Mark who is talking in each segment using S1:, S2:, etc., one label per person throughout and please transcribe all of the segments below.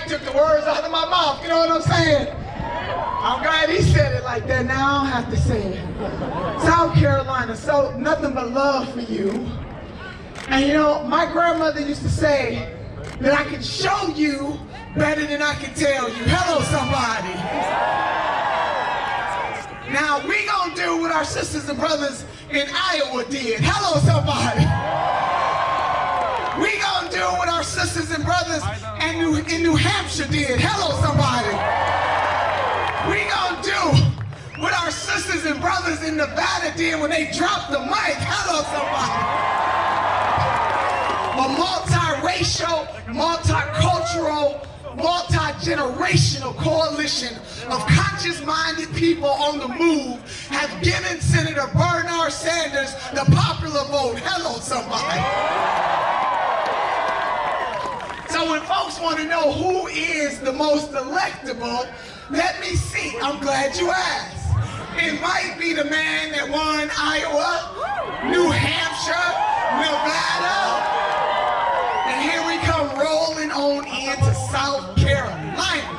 S1: Mike took the words out of my mouth, you know what I'm saying? I'm glad he said it like that, now I don't have to say it. South Carolina, so nothing but love for you. And you know, my grandmother used to say that I can show you better than I can tell you. Hello, somebody. Now, we gonna do what our sisters and brothers in Iowa did. Hello, somebody. We gonna do what our sisters and brothers in New Hampshire did. Hello, somebody. We gonna do what our sisters and brothers in Nevada did when they dropped the mic. Hello, somebody. A multiracial, multicultural, multi-generational coalition of conscious-minded people on the move have given Senator Bernard Sanders the popular vote. Hello, somebody. So when folks want to know who is the most electable, let me see. I'm glad you asked. It might be the man that won Iowa, New Hampshire, Nevada, and here we come rolling on into South Carolina.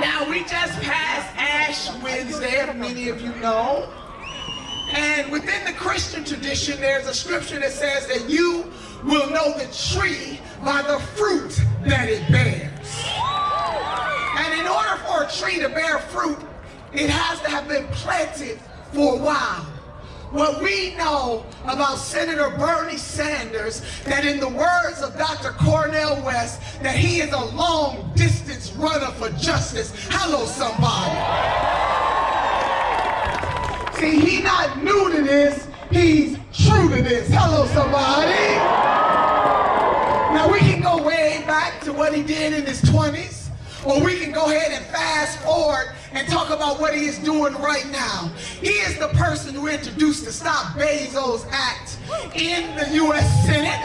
S1: Now, we just passed Ash Wednesday, as many of you know. And within the Christian tradition, there's a scripture that says that you will know the tree by the fruit that it bears. And in order for a tree to bear fruit, it has to have been planted for a while. What we know about Senator Bernie Sanders, that in the words of Dr. Cornel West, that he is a long-distance runner for justice. Hello, somebody. See, he's not new to this, he's true to this. Hello, somebody. Now, we can go way back to what he did in his 20s, or we can go ahead and fast forward and talk about what he is doing right now. He is the person who introduced the Stop Bezos Act in the U.S. Senate.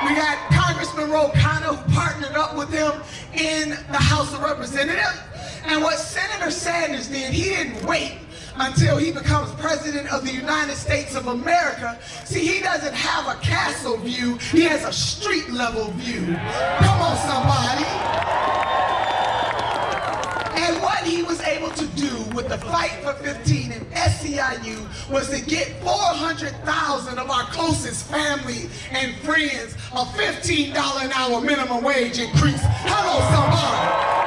S1: We got Congressman Ro Khanna who partnered up with him in the House of Representatives. And what Senator Sanders did, he didn't wait until he becomes president of the United States of America. See, he doesn't have a castle view, he has a street level view. Come on, somebody. And what he was able to do with the Fight for 15 and SEIU was to get 400,000 of our closest family and friends a $15 an hour minimum wage increase. Hello, somebody.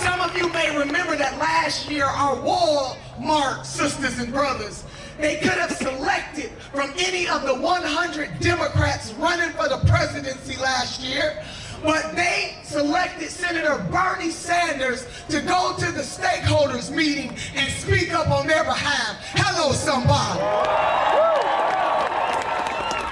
S1: Some of you may remember that last year our Walmart sisters and brothers, they could have selected from any of the 100 Democrats running for the presidency last year, but they selected Senator Bernie Sanders to go to the stakeholders meeting and speak up on their behalf. Hello, somebody.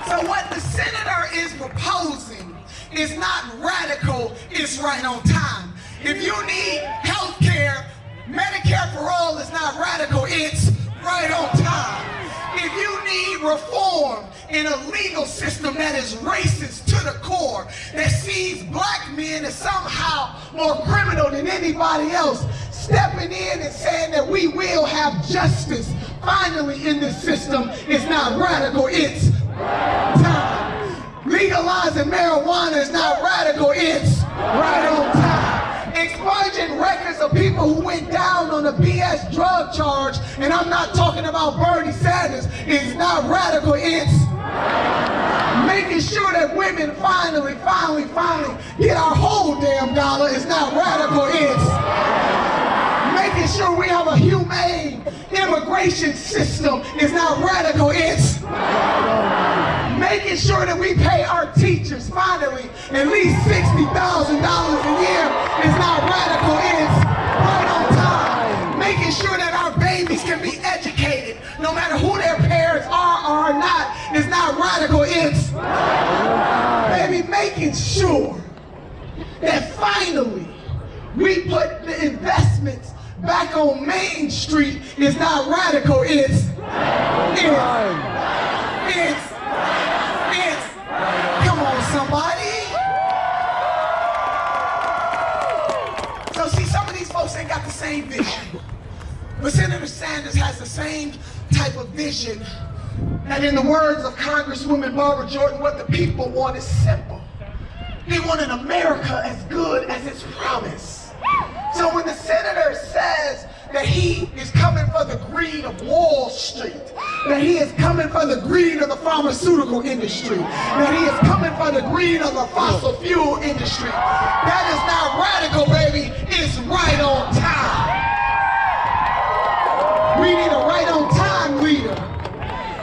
S1: So what the senator is proposing is not radical, it's right on time. If you need health care, Medicare for all is not radical, it's right on time. If you need reform in a legal system that is racist to the core, that sees black men as somehow more criminal than anybody else, stepping in and saying that we will have justice finally in this system is not radical, it's time. Legalizing marijuana is not radical, it's right on time. Expunging records of people who went down on a BS drug charge, and I'm not talking about Bernie Sanders, is not radical, it's making sure that women finally get our whole damn dollar is not radical, it's making sure we have a humane immigration system is not radical, it's making sure that we pay our teachers finally at least $60,000 a year is not radical, it's right on time. Making sure that our babies can be educated no matter who their parents are or not is not radical, it's baby, making sure that finally we put the investments back on Main Street is not radical, it's come on, somebody. So see, some of these folks ain't got the same vision, but Senator Sanders has the same type of vision And in the words of Congresswoman Barbara Jordan, what the people want is simple. They want an America as good as its promise. So when the senator says that he is coming for the greed of Wall Street, that he is coming for the greed of the pharmaceutical industry, that he is coming for the greed of the fossil fuel industry, that is not radical, baby. It's right on time. We need a right on time leader.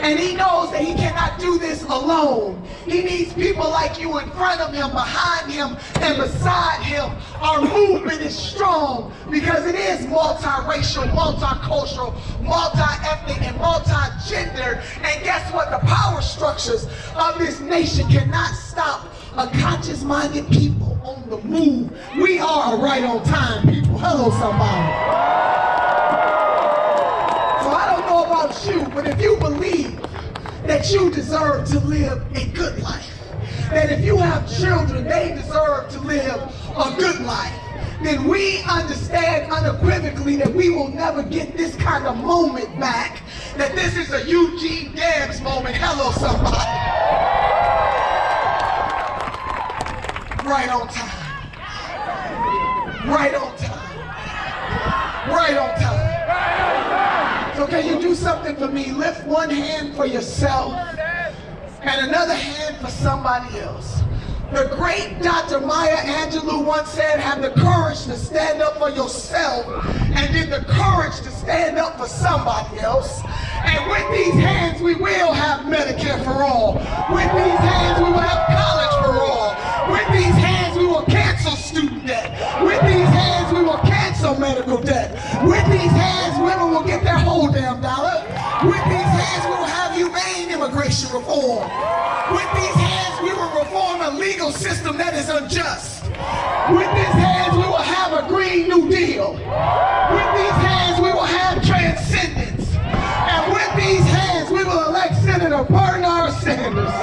S1: And he knows that he cannot do this alone. He needs people like you in front of him, behind him, and beside him. Our movement is strong because it is multiracial, multicultural, multi-ethnic, and multi-gendered. And guess what? The power structures of this nation cannot stop a conscious-minded people on the move. We are right on time, people. Hello, somebody. You, but if you believe that you deserve to live a good life, that if you have children, they deserve to live a good life, then we understand unequivocally that we will never get this kind of moment back, that this is a Eugene Debs moment. Hello, somebody. Right on time. Right on time. Right on time. So can you do something for me? Lift one hand for yourself and another hand for somebody else. The great Dr. Maya Angelou once said, have the courage to stand up for yourself and then the courage to stand up for somebody else. And with these hands, we will have Medicare for all. With these hands, we will have college for all. With these hands, we will cancel student debt. With these hands, we will cancel medical debt. With these hands, women will get their whole damn dollar. With these hands, we will have humane immigration reform. With these hands, we will reform a legal system that is unjust. With these hands, we will have a Green New Deal. With these hands, we will have transcendence. And with these hands, we will elect Senator Bernard Sanders,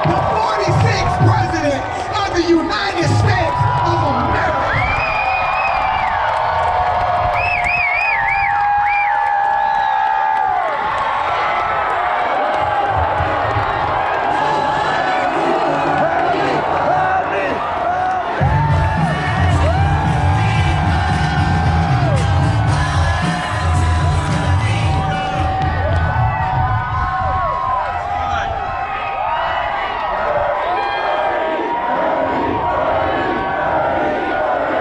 S1: the 46th President of the United States of America.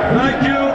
S2: Thank you.